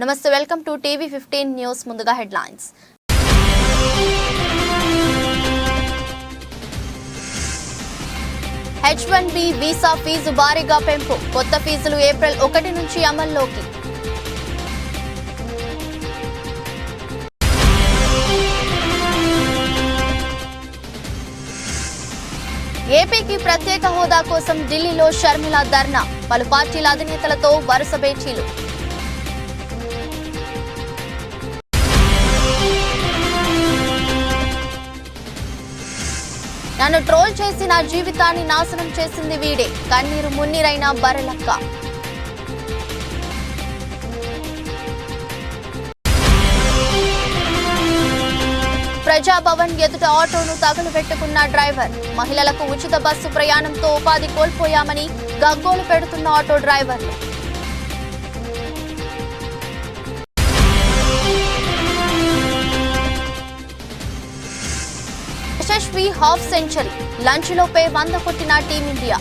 నమస్తే, welcome to TV 15 news. ముందుగా headlines. H1B visa fee భారీగా పెంపు. కొత్త ఫీజులు ఏప్రిల్ 1 నుంచి అమల్లోకి. ఏపీకి ప్రత్యేక హోదా కోసం ఢిల్లీలో షర్మిల ధర్నా. పలు పార్టీల అధినేతలతో వరుస భేటీలు. నన్ను ట్రోల్ చేసి నా జీవితాన్ని నాశనం చేసింది వీడే. కన్నీరు మున్నీరైన బర్రెలక్క. ప్రజాభవన్ ఎదుట ఆటోను తగులుపెట్టుకున్న డ్రైవర్. మహిళలకు ఉచిత బస్సు ప్రయాణంతో ఉపాధి కోల్పోయామని గగ్గోలు పెడుతున్న ఆటో డ్రైవర్లు. Yashasvi half century. లంచ్లోపే 100 కొట్టిన టీమిండియా.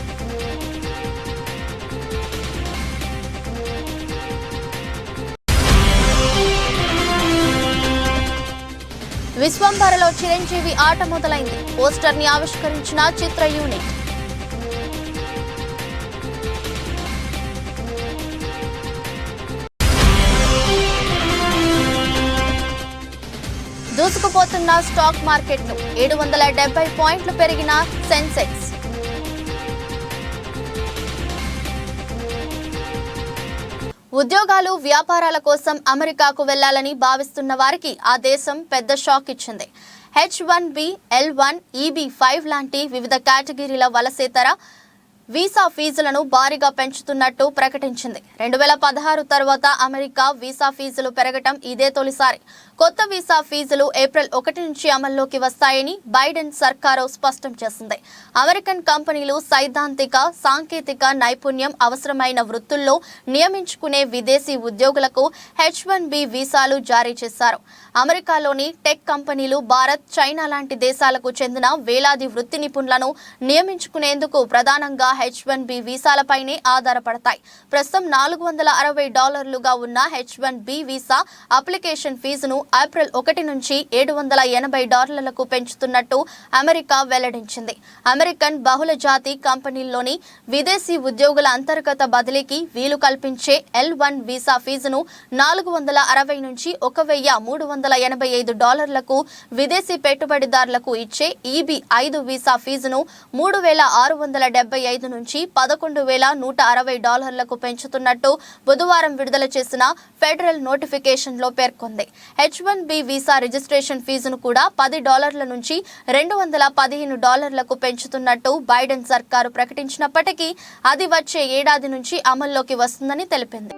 విశ్వంభరలో చిరంజీవి ఆట మొదలైంది. పోస్టర్ ని ఆవిష్కరించిన చిత్ర యూనిట్. దూసుకుపోతున్న స్టాక్ మార్కెట్లు. 770 పాయింట్లు పెరిగిన సెన్సెక్స్. ఉద్యోగాలు, వ్యాపారాల కోసం అమెరికాకు వెళ్లాలని భావిస్తున్న వారికి ఆ దేశం పెద్ద షాక్ ఇచ్చింది. H1B, L1, EB-5 లాంటి వివిధ కేటగిరీల వలసేతర వీసా ఫీజులను భారీగా పెంచుతున్నట్టు ప్రకటించింది. 2016 తర్వాత అమెరికా వీసా ఫీజులు పెరగటం ఇదే తొలిసారి. కొత్త వీసా ఫీజులు ఏప్రిల్ 1 నుంచి అమల్లోకి వస్తాయని బైడెన్ సర్కారు స్పష్టం చేసింది. అమెరికన్ కంపెనీలు సైద్ధాంతిక, సాంకేతిక నైపుణ్యం అవసరమైన వృత్తుల్లో నియమించుకునే విదేశీ ఉద్యోగులకు H1B వీసాలు జారీ చేశారు. అమెరికాలోని టెక్ కంపెనీలు భారత్, చైనా లాంటి దేశాలకు చెందిన వేలాది వృత్తి నిపుణులను నియమించుకునేందుకు ప్రధానంగా H1B వీసాలపైనే ఆధారపడతాయి. ప్రస్తుతం $460గా ఉన్న H1B వీసా అప్లికేషన్ ఫీజును ఏప్రిల్ 1 నుంచి $780లకు పెంచుతున్నట్టు అమెరికా వెల్లడించింది. అమెరికన్ బహుళజాతి కంపెనీల్లోని విదేశీ ఉద్యోగుల అంతర్గత బదిలీకి వీలు కల్పించే L1 వీసా ఫీజును $460 నుంచి $1,385లకు, విదేశీ పెట్టుబడిదారులకు ఇచ్చే EB-5 వీసా ఫీజును $3,675 నుంచి $11,160లకు పెంచుతున్నట్టు బుధవారం విడుదల చేసిన ఫెడరల్ నోటిఫికేషన్లో పేర్కొంది. H1B వీసా రిజిస్ట్రేషన్ ఫీజును కూడా $10 నుంచి $215లకు పెంచుతున్నట్టు బైడెన్ సర్కారు ప్రకటించినప్పటికీ అది వచ్చే ఏడాది నుంచి అమల్లోకి వస్తుందని తెలిపింది.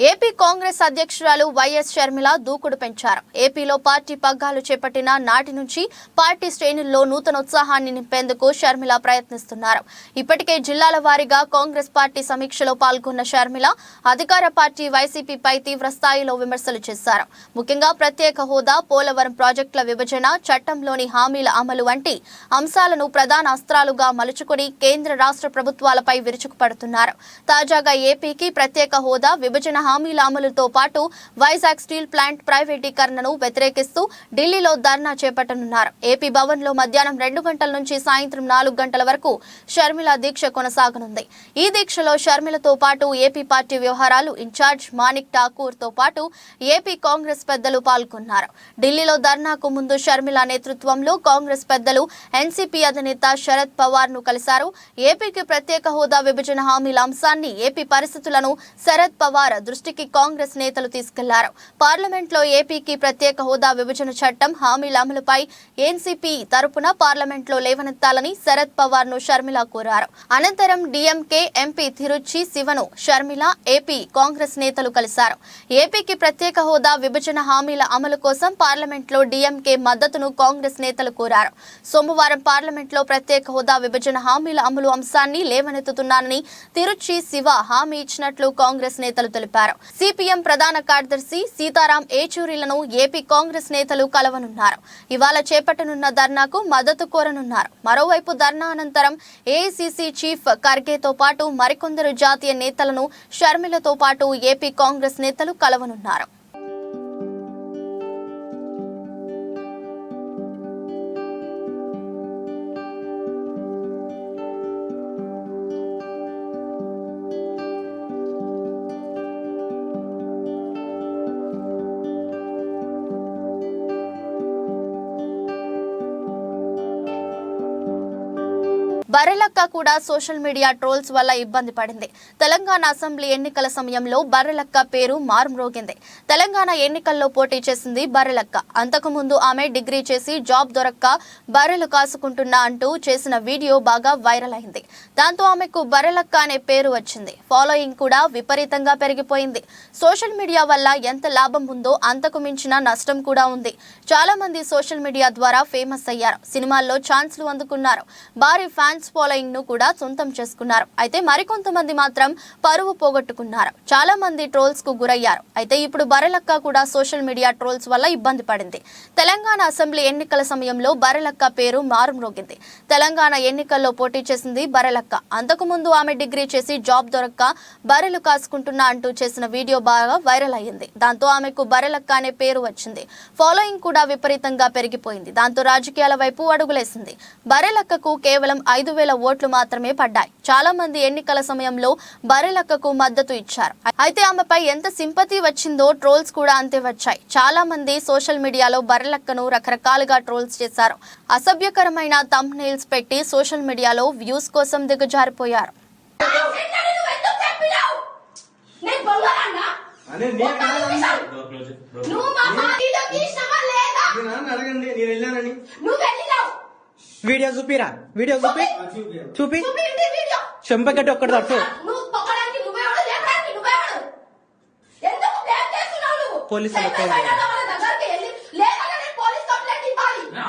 ఏపీ కాంగ్రెస్ అధ్యక్షురాలు వైఎస్ షర్మిల దూకుడు పెంచారు. ఏపీలో పార్టీ పగ్గాలు చేపట్టిన నాటి నుంచి పార్టీ శ్రేణుల్లో నూతనోత్సాహాన్ని నింపేందుకు షర్మిల ప్రయత్నిస్తున్నారు. ఇప్పటికే జిల్లాల వారీగా కాంగ్రెస్ పార్టీ సమీక్షలో పాల్గొన్న షర్మిల అధికార పార్టీ వైసీపీపై తీవ్ర స్థాయిలో విమర్శలు చేశారు. ముఖ్యంగా ప్రత్యేక హోదా, పోలవరం ప్రాజెక్టుల విభజన, చట్టంలోని హామీల అమలు వంటి అంశాలను ప్రధాన అస్త్రాలుగా మలుచుకుని కేంద్ర, రాష్ట్ర ప్రభుత్వాలపై విరుచుకుపడుతున్నారు. తాజాగా ఏపీకి ప్రత్యేక హోదా, విభజన హామీల అమలుతో పాటు వైజాగ్ స్టీల్ ప్లాంట్ ప్రైవేటీకరణను వ్యతిరేకిస్తూ ఢిల్లీలో ధర్నా చేపట్టనున్నారు. ఏపీ భవన్ లో మధ్యాహ్నం 2 గంటల నుంచి సాయంత్రం 4 గంటల వరకు షర్మిల దీక్ష కొనసాగనుంది. ఈ దీక్షలో షర్మిలతో పాటు ఏపీ పార్టీ వ్యవహారాలు ఇన్ఛార్జ్ మాణిక్ ఠాకూర్ తో పాటు ఏపీ కాంగ్రెస్ పెద్దలు పాల్గొన్నారు. ఢిల్లీలో ధర్నాకు ముందు షర్మిల నేతృత్వంలో కాంగ్రెస్ పెద్దలు ఎన్సీపీ అధినేత శరద్ పవార్ ను కలిశారు. ఏపీకి ప్రత్యేక హోదా, విభజన హామీల అంశాన్ని, ఏపీ పరిస్థితులను శరద్ పవార్ దృష్టికి కాంగ్రెస్ నేతలు తీసుకెళ్లారు. పార్లమెంట్లో ఏపీకి ప్రత్యేక హోదా విభజన చట్టం హామీల అమలుపై ఎన్సీపీ తరపున పార్లమెంట్లో లేవనెత్తాలని శరద్ పవార్ ను షర్మిల కోరారు. అనంతరం డీఎంకే ఎంపీ తిరుచి శివను షర్మిల, ఏపీ కాంగ్రెస్ నేతలు కలిశారు. ఏపీకి ప్రత్యేక హోదా విభజన హామీల అమలు కోసం పార్లమెంట్లో డీఎంకే మద్దతును కాంగ్రెస్ నేతలు కోరారు. సోమవారం పార్లమెంట్లో ప్రత్యేక హోదా విభజన హామీల అమలు అంశాన్ని లేవనెత్తుతున్నానని తిరుచి శివ హామీ ఇచ్చినట్లు కాంగ్రెస్ నేతలు తెలిపారు. సిపిఎం ప్రధాన కార్యదర్శి సీతారాం ఏచూరిలను ఏపీ కాంగ్రెస్ నేతలు కలవనున్నారు. ఇవాళ చేపట్టనున్న ధర్నాకు మద్దతు కోరనున్నారు. మరోవైపు ధర్నా అనంతరం ఏఐసీసీ చీఫ్ ఖర్గేతో పాటు మరికొందరు జాతీయ నేతలను షర్మిలతో పాటు ఏపీ కాంగ్రెస్ నేతలు కలవనున్నారు. బర్రెలక్క కూడా సోషల్ మీడియా ట్రోల్స్ వల్ల ఇబ్బంది పడింది. తెలంగాణ అసెంబ్లీ ఎన్నికల సమయంలో బర్రెలక్క పేరు మారుమ్రోగింది. తెలంగాణ ఎన్నికల్లో పోటీ చేసింది బర్రెలక్క. అంతకుముందు ఆమె డిగ్రీ చేసి జాబ్ దొరక్క బర్రెలు కాసుకుంటున్నా అంటూ చేసిన వీడియో బాగా వైరల్ అయింది. దాంతో ఆమెకు బర్రెలక్క అనే పేరు వచ్చింది. ఫాలోయింగ్ కూడా విపరీతంగా పెరిగిపోయింది. సోషల్ మీడియా వల్ల ఎంత లాభం ఉందో అంతకు మించిన నష్టం కూడా ఉంది. చాలా మంది సోషల్ మీడియా ద్వారా ఫేమస్ అయ్యారు. సినిమాల్లో ఛాన్స్లు అందుకున్నారు. భారీ ఫ్యాన్స్ ఫాలోయింగ్ ను కూడా సొంతం చేసుకున్నారు. అయితే మరికొంతమంది మాత్రం పరువు పోగొట్టుకున్నారు. చాలా మంది ట్రోల్స్ కు గురయ్యారు. అయితే ఇప్పుడు బర్రెలక్క కూడా సోషల్ మీడియా ట్రోల్స్ వల్ల ఇబ్బంది పడింది. తెలంగాణ అసెంబ్లీ ఎన్నికల సమయంలో బర్రెలక్క పేరు మారుమ్రోగింది. తెలంగాణ ఎన్నికల్లో పోటీ చేసింది బర్రెలక్క. అంతకుముందు ఆమె డిగ్రీ చేసి జాబ్ దొరక్క బర్రెలు కాసుకుంటున్నా అంటూ చేసిన వీడియో బాగా వైరల్ అయ్యింది. దాంతో ఆమెకు బర్రెలక్క అనే పేరు వచ్చింది. ఫాలోయింగ్ కూడా విపరీతంగా పెరిగిపోయింది. దాంతో రాజకీయాల వైపు అడుగులేసింది. బర్రెలక్కకు కేవలం 5,000 ఓట్లు మాత్రమే పడ్డాయి. చాలా మంది ఎన్నికల సమయంలో బర్రెలక్కకు మద్దతు ఇచ్చారు. అయితే ఆమెపై ఎంత సింపతి వచ్చిందో ట్రోల్స్ కూడా అంతే వచ్చాయి. చాలా మంది సోషల్ మీడియాలో బర్రెలక్కను రకరకాలుగా ట్రోల్స్ చేశారు. అసభ్యకరమైన థంబ్నెయిల్స్ పెట్టి సోషల్ మీడియాలో వ్యూస్ కోసం దిగజారిపోయారు. వీడియో చూపిరా, వీడియో చూపి చెంపగడ్డి ఒక్కటి తట్టు. పోలీసులు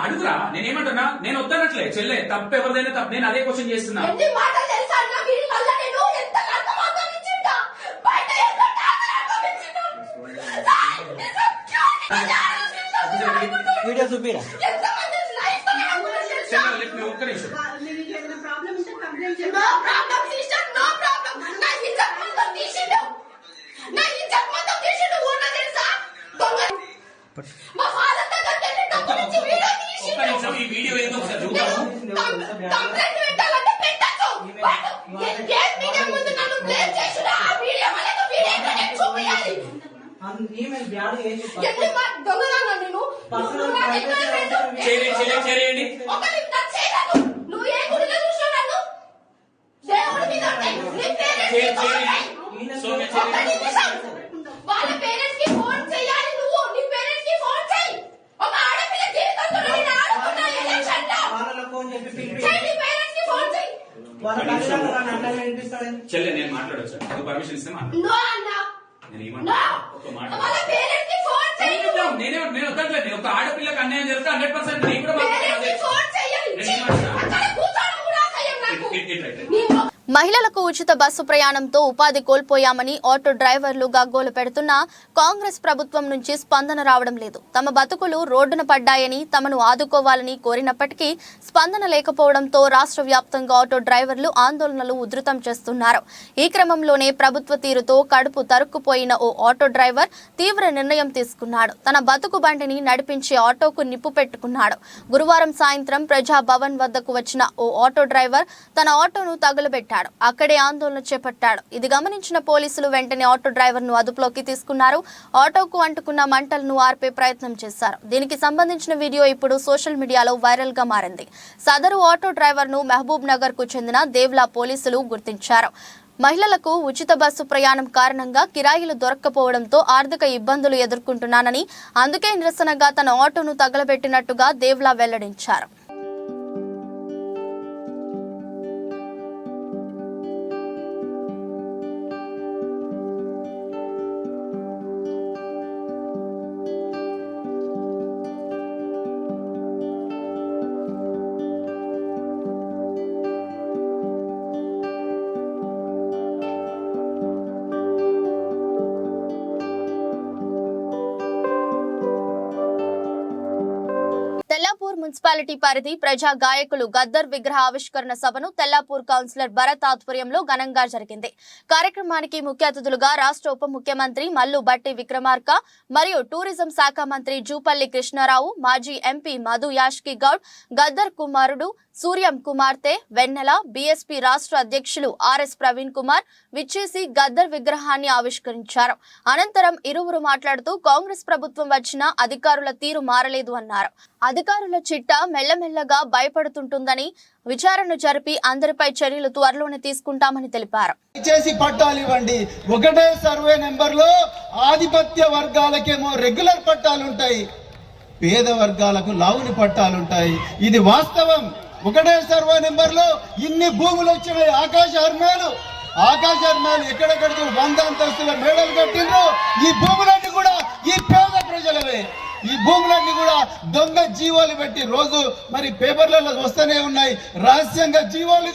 అడుగురా, నేనేమంటున్నా, నేను వద్దనట్లే చెల్లె, తప్పు ఎవరిదైనా తప్పు. నేను అదే క్వశ్చన్ చేస్తున్నా. వీడియో చూపిరా. ఒక్క నిమిషం. ఈ వీడియో ఏదో ఒకసారి చూద్దాము. చేయండి. చెల్లె నేను మాట్లాడొచ్చు, పర్మిషన్ ఇస్తే నేను వద్దట్లేదు. ఒక ఆడపిల్లకి అన్యాయం జరిగితే 100% నేను కూడా మహిళలకు ఉచిత బస్సు ప్రయాణంతో ఉపాధి కోల్పోయామని ఆటో డ్రైవర్లు గగ్గోలు పెడుతున్నా కాంగ్రెస్ ప్రభుత్వం నుంచి స్పందన రావడం లేదు. తమ బతుకులు రోడ్డున పడ్డాయని తమను ఆదుకోవాలని కోరినప్పటికీ స్పందన లేకపోవడంతో రాష్ట్ర వ్యాప్తంగా ఆటో డ్రైవర్లు ఆందోళనలు ఉధృతం చేస్తున్నారు. ఈ క్రమంలోనే ప్రభుత్వ తీరుతో కడుపు తరుక్కుపోయిన ఓ ఆటో డ్రైవర్ తీవ్ర నిర్ణయం తీసుకున్నాడు. తన బతుకు బండిని నడిపించే ఆటోకు నిప్పు పెట్టుకున్నాడు. గురువారం సాయంత్రం ప్రజాభవన్ వద్దకు వచ్చిన ఓ ఆటో డ్రైవర్ తన ఆటోను తగులబెట్టాడు. అక్కడే ఆందోళన చేపట్టాడు. ఇది గమనించిన పోలీసులు వెంటనే ఆటో డ్రైవర్ ను అదుపులోకి తీసుకున్నారు. ఆటోకు అంటుకున్న మంటలను ఆర్పే ప్రయత్నం చేశారు. దీనికి సంబంధించిన వీడియో ఇప్పుడు సోషల్ మీడియాలో వైరల్ గా మారింది. సదరు ఆటో డ్రైవర్ ను మహబూబ్ నగర్ కు చెందిన దేవ్లా పోలీసులు గుర్తించారు. మహిళలకు ఉచిత బస్సు ప్రయాణం కారణంగా కిరాయిలు దొరక్కపోవడంతో ఆర్థిక ఇబ్బందులు ఎదుర్కొంటున్నానని, అందుకే నిరసనగా తన ఆటోను తగలబెట్టినట్టుగా దేవ్లా వెల్లడించారు. తెల్లాపూర్ మున్సిపాలిటీ పరిధి ప్రజా గాయకులు గద్దర్ విగ్రహ ఆవిష్కరణ సభను తెల్లాపూర్ కౌన్సిలర్ భరత్ ఆధ్వర్యంలో ఘనంగా జరిగింది. కార్యక్రమానికి ముఖ్య అతిథులుగా రాష్ట్ర ఉప ముఖ్యమంత్రి మల్లు బట్టి విక్రమార్క మరియు టూరిజం శాఖ మంత్రి జూపల్లి కృష్ణారావు, మాజీ ఎంపీ మధు యాష్కి గౌడ్, గద్దర్ కుమారుడు సూర్యం కుమార్తె వెన్నెల, బీఎస్పీ రాష్ట్ర అధ్యక్షులు ఆర్ఎస్ ప్రవీణ్ కుమార్ విచ్చేసి గద్దర్ విగ్రహాన్ని ఆవిష్కరించారు. అనంతరం ఇరువురు మాట్లాడుతూ కాంగ్రెస్ ప్రభుత్వం వచ్చినా అధికారుల తీరు మారలేదు అన్నారు. అధికారుల చిట్టా మెల్లమెల్లగా భయపడుతుంటుందని, విచారణ జరిపి అందరిపై చర్యలు త్వరలోనే తీసుకుంటామని తెలిపారు. పట్టాలు ఇవ్వండి. ఒకటే సర్వే నెంబర్ లో ఆధిపత్య వర్గాలకేమో రెగ్యులర్ పట్టాలుంటాయి, పేద వర్గాలకు లావుని పట్టాలుంటాయి. ఇది వాస్తవం. ఒకటే సర్వే నెంబర్ లో ఇన్ని భూములు వచ్చినాయి. ఆకాశ హర్మాలు ఎక్కడెక్కడికి 100 అంతస్తుల మేడలు కట్టిండ్రు. ఈ భూములన్నీ కూడా ఈ పేద ప్రజలవే. ఈ భూములన్నీ కూడా దొంగ జీవోలు పెట్టి రోజు మరి పేపర్లలో వస్తూనే ఉన్నాయి. రహస్యంగా జీవోలు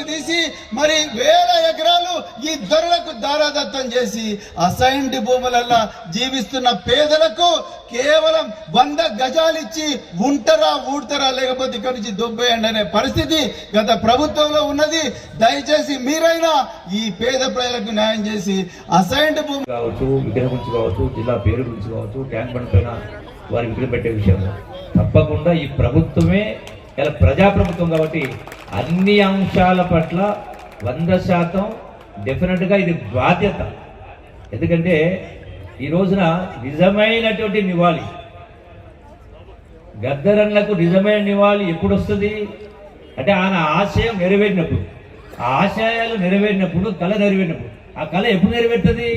తీసి మరి వేల ఎకరాలు ఈ ధరలకు దారాదత్తం చేసి అసైన్డ్ భూములలో జీవిస్తున్న పేదలకు కేవలం 100 గజాలు ఇచ్చి ఊడతారా లేకపోతే ఇక్కడి నుంచి దొబ్బేయండి అనే పరిస్థితి గత ప్రభుత్వంలో ఉన్నది. దయచేసి మీరైనా ఈ పేద ప్రజలకు న్యాయం చేసి అసైన్డ్ భూమి కావచ్చు, విగ్రహం గురించి కావచ్చు, జిల్లా పేరు గురించి కావచ్చు, ట్యాంక్ బండ్ పైన వారి విగ్రహం పెట్టే విషయంలో తప్పకుండా ఈ ప్రభుత్వమే ఇలా ప్రజాప్రభుత్వం కాబట్టి అన్ని అంశాల పట్ల 100% డెఫినెట్గా ఇది బాధ్యత. ఎందుకంటే ఈ రోజున నిజమైనటువంటి నివాళి, గద్దరన్నకు నిజమైన నివాళి ఎప్పుడు వస్తుంది అంటే ఆయన ఆశయం నెరవేరినప్పుడు, ఆ ఆశయాలు నెరవేరినప్పుడు, కళ నెరవేరినప్పుడు. ఆ కళ ఎప్పుడు నెరవేరుతుంది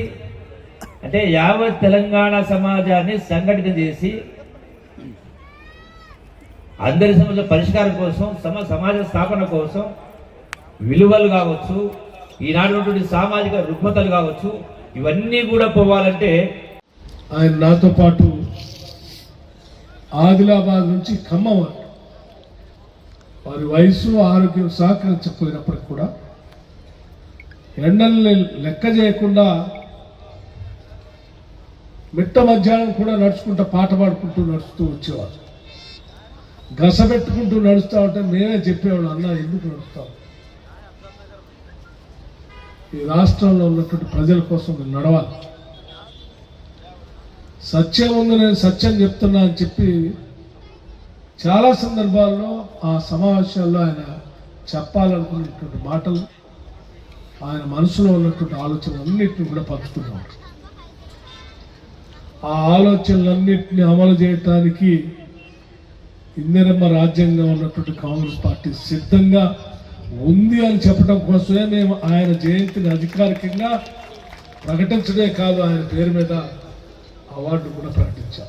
అంటే యావత్ తెలంగాణ సమాజాన్ని సంఘటితం చేసి అందరి సమస్యల పరిష్కారం కోసం, సమాజ స్థాపన కోసం విలువలు కావచ్చు, ఈనాడు సామాజిక రుగ్మతలు కావచ్చు, ఇవన్నీ కూడా పోవాలంటే ఆయన నాతో పాటు ఆదిలాబాద్ నుంచి ఖమ్మం వరకు వారి వయసు ఆరోగ్యం సహకరించకపోయినప్పటికి కూడా ఎండల్ని లెక్క చేయకుండా మిట్ట మధ్యాహ్నం కూడా నడుచుకుంటూ పాట పాడుకుంటూ నడుస్తూ వచ్చేవారు. గసబెట్టుకుంటూ నడుస్తూ ఉంటే నేనే చెప్పేవాడు, అన్న ఎందుకు నడుస్తావు, ఈ రాష్ట్రంలో ఉన్నటువంటి ప్రజల కోసం నేను నడవాలి, సత్యం ఉంది, నేను సత్యం చెప్తున్నా అని చెప్పి చాలా సందర్భాల్లో ఆ సమావేశాల్లో ఆయన చెప్పాలనుకున్నటువంటి మాటలు, ఆయన మనసులో ఉన్నటువంటి ఆలోచనలన్నింటినీ కూడా పంచుకున్నాడు. ఆ ఆలోచనలన్నింటినీ అమలు చేయటానికి ఇందిరమ్మ రాజ్యాంగం ఉన్నటువంటి కాంగ్రెస్ పార్టీ సిద్ధంగా ఉంది అని చెప్పడం కోసమే మేము ఆయన జయంతిని అధికారికంగా ప్రకటించడే కాదు, ఆయన పేరు మీద అవార్డు కూడా ప్రకటించాం.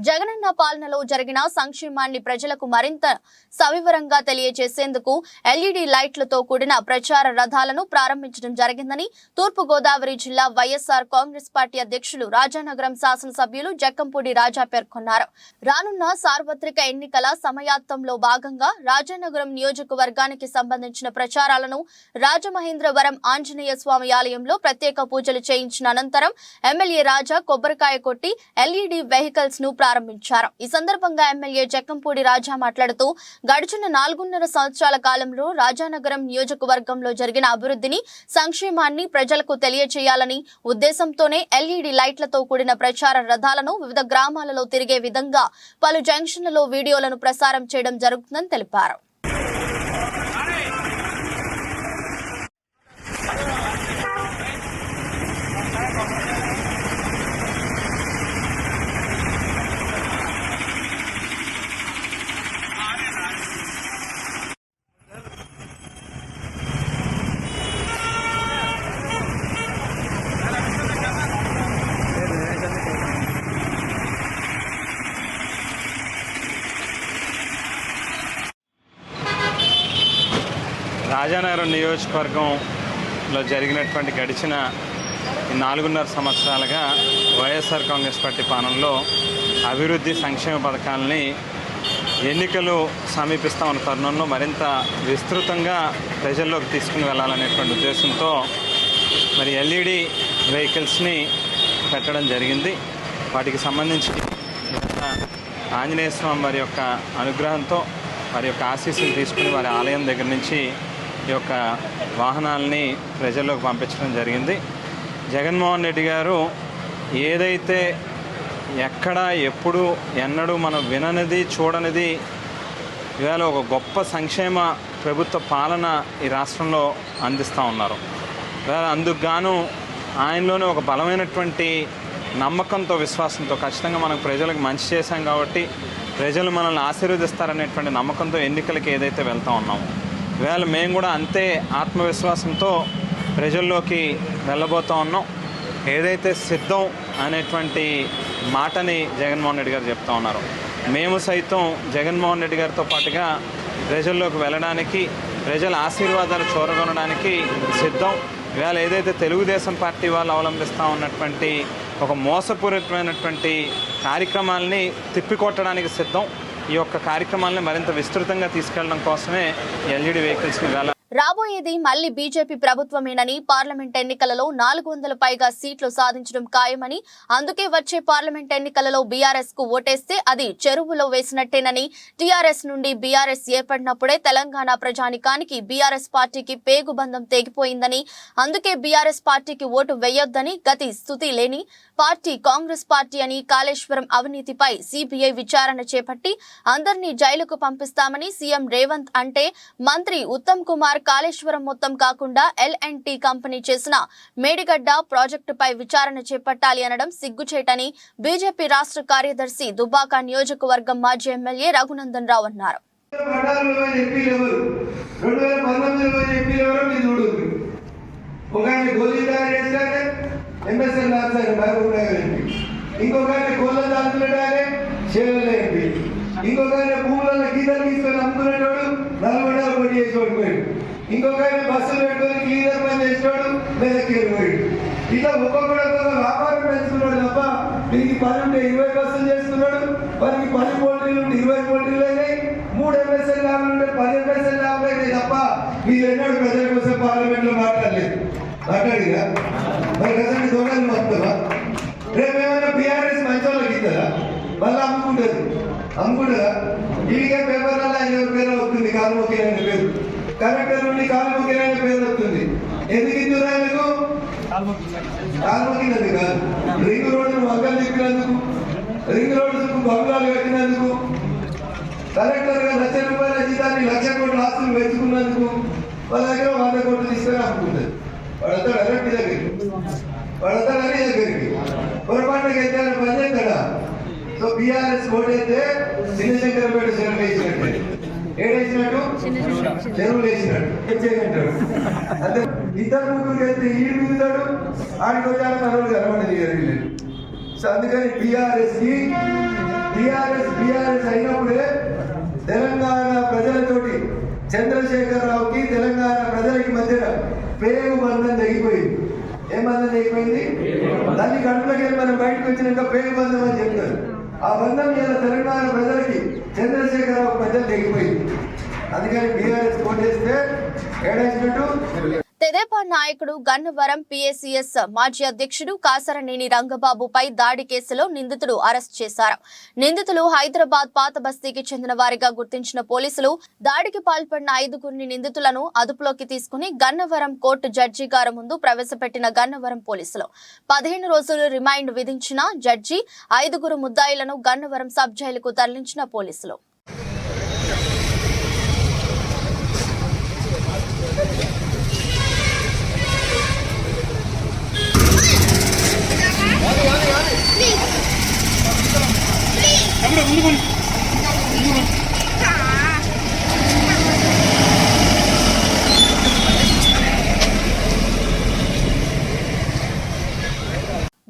జగనన్న పాలనలో జరిగిన సంక్షేమాన్ని ప్రజలకు మరింత సవివరంగా తెలియజేసేందుకు ఎల్ఈడీ లైట్లతో కూడిన ప్రచార రథాలను ప్రారంభించడం జరిగిందని తూర్పు గోదావరి జిల్లా వైఎస్ఆర్ కాంగ్రెస్ పార్టీ అధ్యక్షులు రాజానగరం శాసనసభ్యులు జక్కంపూడి రాజా పేర్కొన్నారు. రానున్న సార్వత్రిక ఎన్నికల సమయాత్తంలో భాగంగా రాజానగరం నియోజకవర్గానికి సంబంధించిన ప్రచారాలను రాజమహేంద్రవరం ఆంజనేయ స్వామి ఆలయంలో ప్రత్యేక పూజలు చేయించిన అనంతరం ఎమ్మెల్యే రాజా కొబ్బరికాయ కొట్టి ఎల్ఈడీ వెహికల్స్ ను ప్రారంభించారు. ఈ సందర్భంగా ఎమ్మెల్యే జక్కంపూడి రాజా మాట్లాడుతూ గడిచిన 4.5 సంవత్సరాల కాలంలో రాజానగరం నియోజకవర్గంలో జరిగిన అభివృద్ధిని, సంక్షేమాన్ని ప్రజలకు తెలియజేయాలని ఉద్దేశంతోనే ఎల్ఈడీ లైట్లతో కూడిన ప్రచార రథాలను వివిధ గ్రామాలలో తిరిగే విధంగా పలు జంక్షన్లలో వీడియోలను ప్రసారం చేయడం జరుగుతుందని తెలిపారు. రాజానగరం నియోజకవర్గంలో జరిగినటువంటి గడిచిన ఈ 4.5 సంవత్సరాలుగా వైఎస్ఆర్ కాంగ్రెస్ పార్టీ పాలనలో అభివృద్ధి సంక్షేమ పథకాలని ఎన్నికలు సమీపిస్తూ ఉన్న తరుణంలో మరింత విస్తృతంగా ప్రజల్లోకి తీసుకుని వెళ్ళాలనేటువంటి ఉద్దేశంతో మరి ఎల్ఈడి వెహికల్స్ని పెట్టడం జరిగింది. వాటికి సంబంధించి ఆంజనేయ స్వామి వారి యొక్క అనుగ్రహంతో వారి యొక్క ఆశీస్సులు తీసుకుని వారి ఆలయం దగ్గర నుంచి ఈ యొక్క వాహనాలని ప్రజల్లోకి పంపించడం జరిగింది. జగన్మోహన్ రెడ్డి గారు ఏదైతే ఎక్కడ ఎప్పుడు ఎన్నడూ మనం విననిది చూడనిది ఇవాళ ఒక గొప్ప సంక్షేమ ప్రభుత్వ పాలన ఈ రాష్ట్రంలో అందిస్తూ ఉన్నారు. ఇవాళ అందుకు గాను ఆయనలోనే ఒక బలమైనటువంటి నమ్మకంతో విశ్వాసంతో ఖచ్చితంగా మనం ప్రజలకు మంచి చేశాం కాబట్టి ప్రజలు మనల్ని ఆశీర్వదిస్తారనేటువంటి నమ్మకంతో ఎన్నికలకి ఏదైతే వెళ్తూ ఉన్నామో ఇవాళ మేము కూడా అంతే ఆత్మవిశ్వాసంతో ప్రజల్లోకి వెళ్ళబోతూ ఉన్నాం. ఏదైతే సిద్ధం అనేటువంటి మాటని జగన్మోహన్ రెడ్డి గారు చెప్తా ఉన్నారు, మేము సైతం జగన్మోహన్ రెడ్డి గారితో పాటుగా ప్రజల్లోకి వెళ్ళడానికి ప్రజల ఆశీర్వాదాలు చూరగొనడానికి సిద్ధం. ఇవాళ ఏదైతే తెలుగుదేశం పార్టీ వాళ్ళు అవలంబిస్తూ ఉన్నటువంటి ఒక మోసపూరితమైనటువంటి కార్యక్రమాలని తిప్పికొట్టడానికి సిద్ధం. ఈ యొక్క కార్యక్రమాలని మరింత విస్తృతంగా తీసుకెళ్లడం కోసమే ఎల్ఈడి వెహికల్స్ని ఇవాళ రాబోయేది మళ్లీ బీజేపీ ప్రభుత్వమేనని, పార్లమెంట్ ఎన్నికలలో 400 పైగా సీట్లు సాధించడం ఖాయమని, అందుకే వచ్చే పార్లమెంట్ ఎన్నికలలో బీఆర్ఎస్ కు ఓటేస్తే అది చెరువులో వేసినట్టేనని, టీఆర్ఎస్ నుండి బీఆర్ఎస్ ఏర్పడినప్పుడే తెలంగాణ ప్రజానికానికి బీఆర్ఎస్ పార్టీకి పేగుబంధం తెగిపోయిందని, అందుకే బీఆర్ఎస్ పార్టీకి ఓటు వేయొద్దని గతి స్థుతి లేని పార్టీ కాంగ్రెస్ పార్టీ అని, కాళేశ్వరం అవినీతిపై సిబిఐ విచారణ చేపట్టి అందరినీ జైలుకు పంపిస్తామని సీఎం రేవంత్ అంటే మంత్రి ఉత్తమ్ కుమార్ కాళేశ్వరం మొత్తం కాకుండా L&T కంపెనీ చేసిన మేడిగడ్డ ప్రాజెక్టుపై విచారణ చేపట్టాలి అనడం సిగ్గుచేటని బీజేపీ రాష్ట్ర కార్యదర్శి దుబ్బాక నియోజకవర్గం మాజీ ఎమ్మెల్యే రఘునందన్ రావు అన్నారు. ఇంకొక భూములలో గీతలు తీసుకొని అమ్ముకునేటోడు నల్గొండలో పోటీ చేసి ఓడిపోయాడు. ఇంకొక బస్సులు పెట్టుకొని క్లీనర్ పని చేసేవాడు మెదక్కి పోయాడు. ఇట్లా ఒక్కొక్కడు ఒక్కొక్క వ్యాపారం పెంచుకున్నాడు తప్ప దీనికి 10 ఉంటే 20 బస్సులు చేస్తున్నాడు. వారికి 10 పోటీలు ఉంటే 20 పోటీలు అయినాయి. 3 MSL ల్యాబ్లు ఉంటే 10 MSL ల్యాబ్లు అయినాయి తప్ప మీరు ఎన్నడూ ప్రజల కోసం పార్లమెంట్ లో మాట్లాడలేదు. మాట్లాడిరా మరి కదండి దొంగలు వస్తావా? రేపు ఏమైనా బీఆర్ఎస్ మంచి వాళ్ళకి ఇస్తారా? మళ్ళీ అమ్ముకుంటారా? ఇదిగే పేపర్లలో ఆయన పేరు వస్తుంది, కాలుమోకిన పేరు. కలెక్టర్ నుండి కాలుమోకిన పేరు వస్తుంది. ఎందుకు ఇద్దరు ఆయనకు? కాలుమోకినందుకు కాదు, రింగ్ రోడ్డు వంకలు తిప్పినందుకు, రింగ్ రోడ్డు బంగాలు కట్టినందుకు, కలెక్టర్ గా ₹1,00,000 జీతాన్ని ₹1,00,000 కోట్ల ఆస్తులు పెంచుకున్నందుకు వాళ్ళ దగ్గర 100 కోట్లు తీసుకొని అమ్ముకుంటుంది. వాడతాడు అరటి దగ్గరికి, వాడతాడు అన్ని దగ్గరికి. పొరపాటుకి అయితే పని చేస్తాడా? సో బీఆర్ఎస్ ఓటైతే చిన్నశంకరపేట చెరువులు వేసినట్టు, ఏడేసినట్టు చెరువులు వేసినట్టు అంటే 2 ముగ్గురికి అయితే ఈడు మిగుతాడు, ఆడికి వచ్చాక మనోడు కనబడలేదు. సో అందుకని బీఆర్ఎస్ అయినప్పుడే తెలంగాణ ప్రజలతోటి చంద్రశేఖరరావుకి తెలంగాణ ప్రజలకి మధ్యన పేగు బంధం తెగిపోయింది. ఏం బంధం తెగిపోయింది? దాన్ని కడుపులకి మనం బయటకు వచ్చినాక పేగు బంధం అని చెప్తారు. ఆ బంధం ఇలా తెలంగాణ ప్రజలకి చంద్రశేఖరరావు ప్రజలు తెగిపోయింది. అందుకని బీఆర్ఎస్ కోటేస్తే ఏడేసినట్టు. తెదేపా నాయకుడు గన్నవరం పిఎసిఎస్ మాజీ అధ్యక్షుడు కాసరనేని రంగబాబుపై దాడి కేసులో నిందితుడు అరెస్ట్ చేశారు. నిందితులు హైదరాబాద్ పాత బస్తీకి చెందిన వారిగా గుర్తించిన పోలీసులు దాడికి పాల్పడిన 5గురిని నిందితులను అదుపులోకి తీసుకుని గన్నవరం కోర్టు జడ్జి గారి ముందు ప్రవేశపెట్టిన గన్నవరం పోలీసులు 15 రోజులు రిమాండ్ విధించిన జడ్జి 5గురు ముద్దాయిలను గన్నవరం సబ్ జైలుకు తరలించిన పోలీసులు.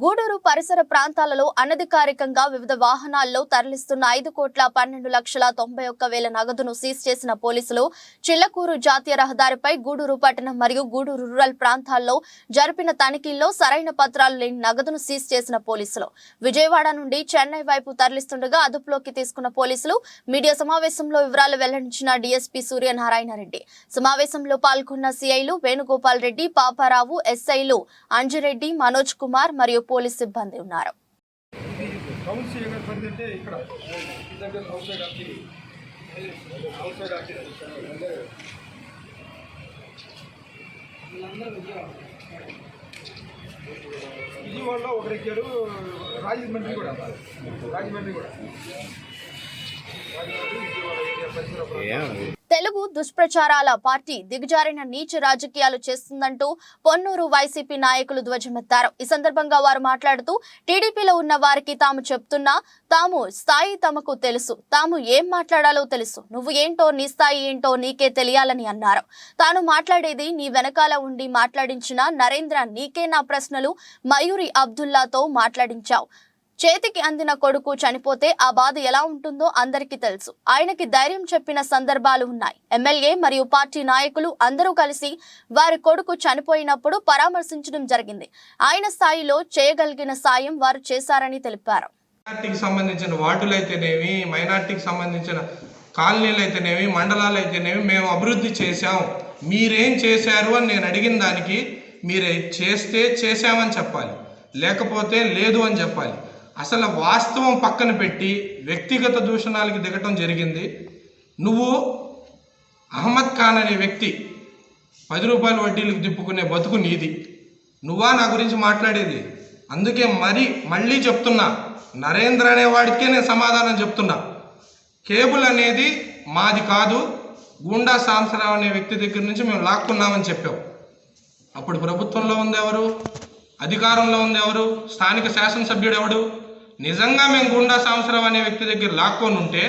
గూడూరు పరిసర ప్రాంతాలలో అనధికారికంగా వివిధ వాహనాల్లో తరలిస్తున్న 5,12,91,000 నగదును సీజ్ చేసిన పోలీసులు చిల్లకూరు జాతీయ రహదారిపై గూడూరు పట్టణం మరియు గూడూరు రూరల్ ప్రాంతాల్లో జరిపిన తనిఖీల్లో సరైన పత్రాలు లేని నగదును సీజ్ చేసిన పోలీసులు విజయవాడ నుండి చెన్నై వైపు తరలిస్తుండగా అదుపులోకి తీసుకున్న పోలీసులు మీడియా సమావేశంలో వివరాలు వెల్లడించిన డీఎస్పీ సూర్యనారాయణ రెడ్డి. సమావేశంలో పాల్గొన్న సిఐలు వేణుగోపాల్ రెడ్డి, పాపారావు, ఎస్ఐలు అంజిరెడ్డి, మనోజ్ కుమార్ మరియు పోలీస్ సిబ్బంది ఉన్నారు. విజయవాడలో ఒకరెక్కారు, రాజమండ్రి కూడా తెలుగు దుష్ప్రచారాల పార్టీ దిగజారిన నీచ రాజకీయాలు చేస్తుందంటూ పొన్నూరు వైసీపీ నాయకులు ధ్వజమెత్తారు. ఈ సందర్భంగా వారు మాట్లాడుతూ టీడీపీలో ఉన్న వారికి తాము చెప్తున్నా తాము స్థాయి తమకు తెలుసు, తాము ఏం మాట్లాడాలో తెలుసు, నువ్వు ఏంటో నీ స్థాయి ఏంటో నీకే తెలియాలని అన్నారు. తాను మాట్లాడేది నీ వెనకాల ఉండి మాట్లాడించిన నరేంద్ర నీకే నా ప్రశ్నలు మయూరి అబ్దుల్లాతో మాట్లాడించావు. చేతికి అందిన కొడుకు చనిపోతే ఆ బాధ ఎలా ఉంటుందో అందరికీ తెలుసు. ఆయనకి ధైర్యం చెప్పిన సందర్భాలు ఉన్నాయి. ఎమ్మెల్యే మరియు పార్టీ నాయకులు అందరూ కలిసి వారి కొడుకు చనిపోయినప్పుడు పరామర్శించడం జరిగింది. ఆయన స్థాయిలో చేయగలిగిన సాయం వారు చేశారని తెలిపారు. మైనార్టీకి సంబంధించిన వార్డులు అయితేనేమి, మైనార్టీకి సంబంధించిన కాలనీలు అయితేనేమి, మండలాలు అయితేనేమి మేము అభివృద్ధి చేశాం. మీరేం చేశారు అని నేను అడిగిన దానికి మీరు చేస్తే చేశామని చెప్పాలి, లేకపోతే లేదు అని చెప్పాలి. అసలు వాస్తవం పక్కన పెట్టి వ్యక్తిగత దూషణాలకి దిగటం జరిగింది. నువ్వు అహ్మద్ ఖాన్ అనే వ్యక్తి 10 రూపాయల వడ్డీలకు తిప్పుకునే బతుకు నీది. నువ్వా నా గురించి మాట్లాడేది? అందుకే మళ్ళీ చెప్తున్నా, నరేంద్ర అనేవాడికే నేను సమాధానం చెప్తున్నా. కేబుల్ అనేది మాది కాదు, గూండా సాంబశివరావు అనే వ్యక్తి దగ్గర నుంచి మేము లాక్కున్నామని చెప్పావు. అప్పుడు ప్రభుత్వంలో ఉంది ఎవరు? అధికారంలో ఉంది ఎవరు? స్థానిక శాసనసభ్యుడు ఎవడు? నిజంగా మేము గుండా సాంబశివరావు అనే వ్యక్తి దగ్గర లాక్కొని ఉంటే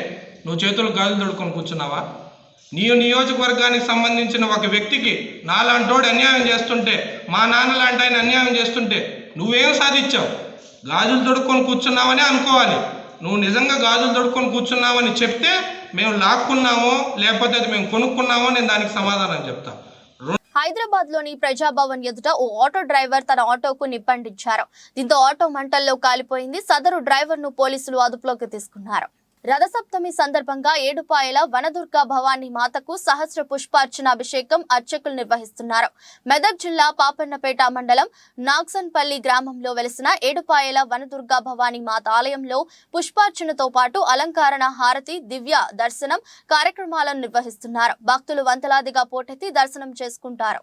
నువ్వు చేతులు గాజులు దొడుకొని కూర్చున్నావా? నీ నియోజకవర్గానికి సంబంధించిన ఒక వ్యక్తికి నాలాంటోడు అన్యాయం చేస్తుంటే, మా నాన్న లాంటి ఆయన అన్యాయం చేస్తుంటే నువ్వేం సాధించావు? గాజులు దొడుకొని కూర్చున్నావని అనుకోవాలి. నువ్వు నిజంగా గాజులు దొడుకొని కూర్చున్నావని చెప్తే మేము లాక్కున్నామో లేకపోతే అది మేము కొనుక్కున్నామో నేను దానికి సమాధానం చెప్తా. హైదరాబాద్ లోని ప్రజాభవన్ ఎదుట ఓ ఆటో డ్రైవర్ తన ఆటోకు నిప్పంటించారు. దీంతో ఆటో మంటల్లో కాలిపోయింది. సదరు డ్రైవర్ ను పోలీసులు అదుపులోకి తీసుకున్నారు. రథసప్తమి సందర్భంగా ఏడుపాయల వనదుర్గా భవానీ మాతకు సహస్ర పుష్పార్చన అభిషేకం అర్చకులు నిర్వహిస్తున్నారు. మెదక్ జిల్లా పాపన్నపేట మండలం నాగ్సన్పల్లి గ్రామంలో వెలిసిన ఏడుపాయల వనదుర్గా భవానీ మాత ఆలయంలో పుష్పార్చనతో పాటు అలంకరణ, హారతి, దివ్య దర్శనం కార్యక్రమాలను నిర్వహిస్తున్నారు. భక్తులు వందలాదిగా పోటెత్తి దర్శనం చేసుకుంటారు.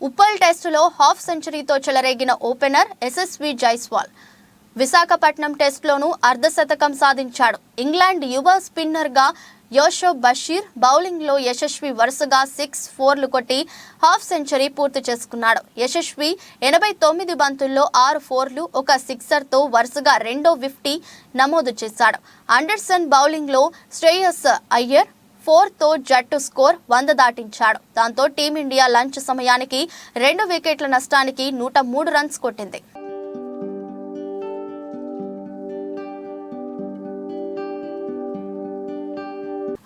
ఉప్పల్ టెస్టులో హాఫ్ సెంచరీతో చెలరేగిన ఓపెనర్ యశస్వి జైస్వాల్ విశాఖపట్నం టెస్టులోనూ అర్ధశతకం సాధించాడు. ఇంగ్లాండ్ యువ స్పిన్నర్ గా యోషోబ్ బషీర్ బౌలింగ్ లో యశస్వి వరుసగా 6 4లు కొట్టి హాఫ్ సెంచరీ పూర్తి చేసుకున్నాడు. యశస్వి 89 బంతుల్లో 6 4లు, 1 సిక్సర్తో వరుసగా రెండో 50 నమోదు చేశాడు. అండర్సన్ బౌలింగ్ లో శ్రేయస్ అయ్యర్ 4తో జట్టు స్కోర్ 100 దాటించాడు. దాంతో టీమిండియా లంచ్ సమయానికి 2 వికెట్ల నష్టానికి 103 రన్స్ కొట్టింది.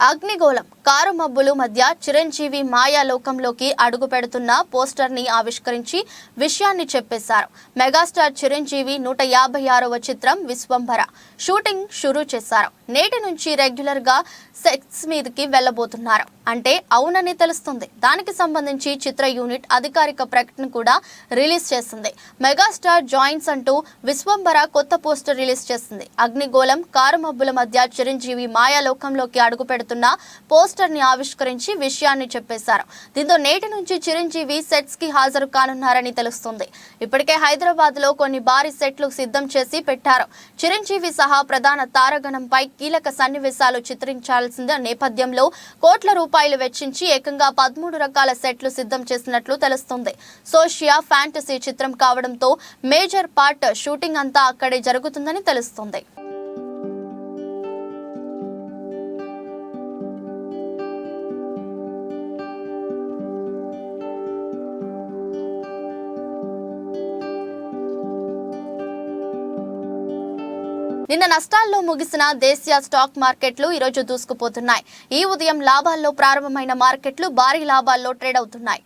అగ్నిగోళం కారు మబ్బులు మధ్య చిరంజీవి మాయాలోకంలోకి అడుగు పెడుతున్న పోస్టర్ ని ఆవిష్కరించి విషయాన్ని చెప్పేశారు. మెగాస్టార్ చిరంజీవి 156వ చిత్రం విశ్వంభర షూటింగ్ షురూ చేశారు. నేటి నుంచి రెగ్యులర్ గా సెట్స్ మీదకి వెళ్లబోతున్నారు అంటే అవునని తెలుస్తుంది. దానికి సంబంధించి చిత్ర యూనిట్ అధికారిక ప్రకటన కూడా రిలీజ్ చేసింది. మెగాస్టార్ జాయిన్స్ అంటూ విశ్వంభర కొత్త పోస్టర్ రిలీజ్ చేసింది. అగ్నిగోళం కారు మబ్బుల మధ్య చిరంజీవి మాయాలోకంలోకి అడుగు పెడుతున్న పోస్టర్ పోస్టర్ ని ఆవిష్కరించి విషయాన్ని చెప్పేశారు. దీంతో నేటి నుంచి చిరంజీవి సెట్స్ కి హాజరు కానున్నారని తెలుస్తుంది. ఇప్పటికే హైదరాబాద్ లో కొన్ని భారీ సెట్లు సిద్ధం చేసి పెట్టారు. చిరంజీవి సహా ప్రధాన తారగణంపై కీలక సన్నివేశాలు చిత్రించాల్సిన నేపథ్యంలో కోట్ల రూపాయలు వెచ్చించి ఏకంగా 13 రకాల సెట్లు సిద్ధం చేసినట్లు తెలుస్తుంది. సోషియా ఫ్యాంటసీ చిత్రం కావడంతో మేజర్ పార్ట్ షూటింగ్ అంతా అక్కడే జరుగుతుందని తెలుస్తుంది. నిన్న నష్టాల్లో ముగిసిన దేశీయ స్టాక్ మార్కెట్లు ఈ రోజు దూసుకుపోతున్నాయి. ఈ ఉదయం లాభాల్లో ప్రారంభమైన మార్కెట్లు భారీ లాభాల్లో ట్రేడ్ అవుతున్నాయి.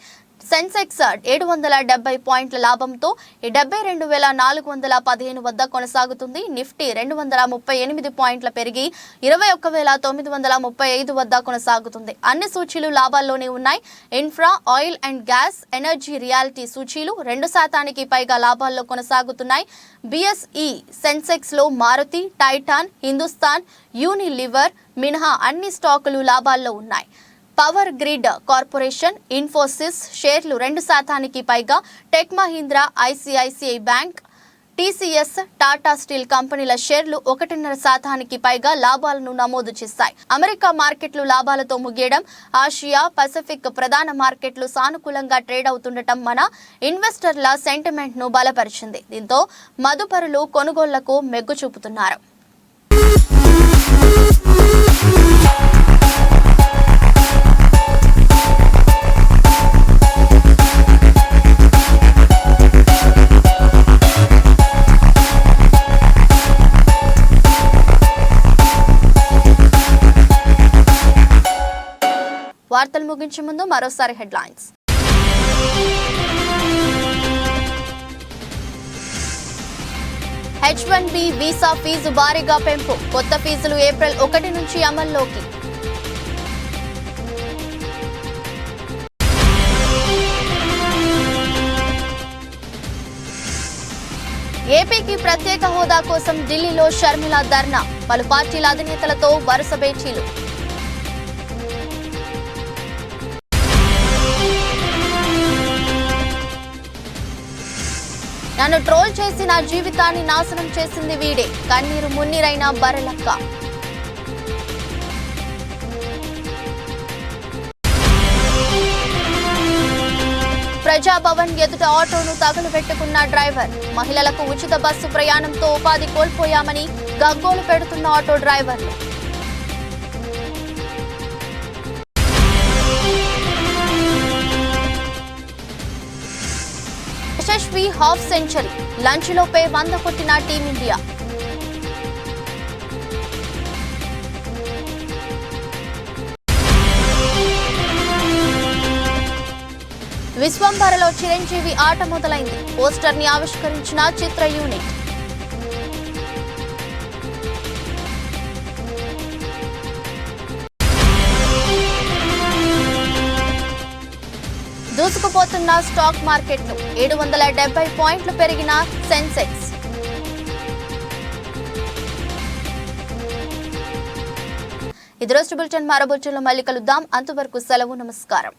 సెన్సెక్స్ 770 పాయింట్ల లాభంతో 72,415 వద్ద కొనసాగుతుంది. నిఫ్టీ 238 పాయింట్ల పెరిగి 21,935 వద్ద కొనసాగుతుంది. అన్ని సూచీలు లాభాల్లోనే ఉన్నాయి. Infra, oil and gas, energy, reality సూచీలు 2% పైగా లాభాల్లో కొనసాగుతున్నాయి. బిఎస్ఈ సెన్సెక్స్ లో మారుతి, టైటాన్, హిందుస్థాన్ యూనిలివర్ మినహా అన్ని స్టాకులు లాభాల్లో ఉన్నాయి. పవర్ గ్రిడ్ కార్పొరేషన్, ఇన్ఫోసిస్ షేర్లు 2% పైగా, tech Mahindra, ICICI bank, TCS, Tata steel కంపెనీల షేర్లు 1.5% పైగా లాభాలను నమోదు చేశాయి. అమెరికా మార్కెట్లు లాభాలతో ముగియడం, ఆసియా పసిఫిక్ ప్రధాన మార్కెట్లు సానుకూలంగా ట్రేడ్ అవుతుండటం మన ఇన్వెస్టర్ల సెంటిమెంట్ ను బలపరిచింది. దీంతో మదుపరులు కొనుగోళ్లకు మెగ్గు చూపుతున్నారు. వార్తలు ముగించే ముందు మరోసారి హెడ్లైన్స్. H1B వీసా ఫీజు భారీగా పెంపు, కొత్త ఫీజులు ఏప్రిల్ 1 నుంచి అమల్లోకి. ఏపీకి ప్రత్యేక హోదా కోసం ఢిల్లీలో షర్మిల ధర్నా, పలు పార్టీల అధినేతలతో వరుస భేటీలు. నన్ను ట్రోల్ చేసి నా జీవితాన్ని నాశనం చేసింది వీడే, కన్నీరు మున్నీరైన బర్రెలక్క. ప్రజాభవన్ ఎదుట ఆటోను తగులుబెట్టుకున్న డ్రైవర్, మహిళలకు ఉచిత బస్సు ప్రయాణంతో ఉపాధి కోల్పోయామని గగ్గోలు పెడుతున్న ఆటో డ్రైవర్లు. యశస్వి హాఫ్ సెంచరీ, లంచ్ లోపే 100 కొట్టిన టీమిండియా. విశ్వంభరలో చిరంజీవి ఆట మొదలైంది. పోస్టర్ ని ఆవిష్కరించిన చిత్ర యూనిట్. దూసుకుపోతున్న స్టాక్ మార్కెట్లు, 770 పాయింట్లు పెరిగిన సెన్సెక్స్. ఇది రోజు బులెటిన్. మరో బులెటిన్లో మళ్ళీ కలుద్దాం. అంతవరకు సెలవు, నమస్కారం.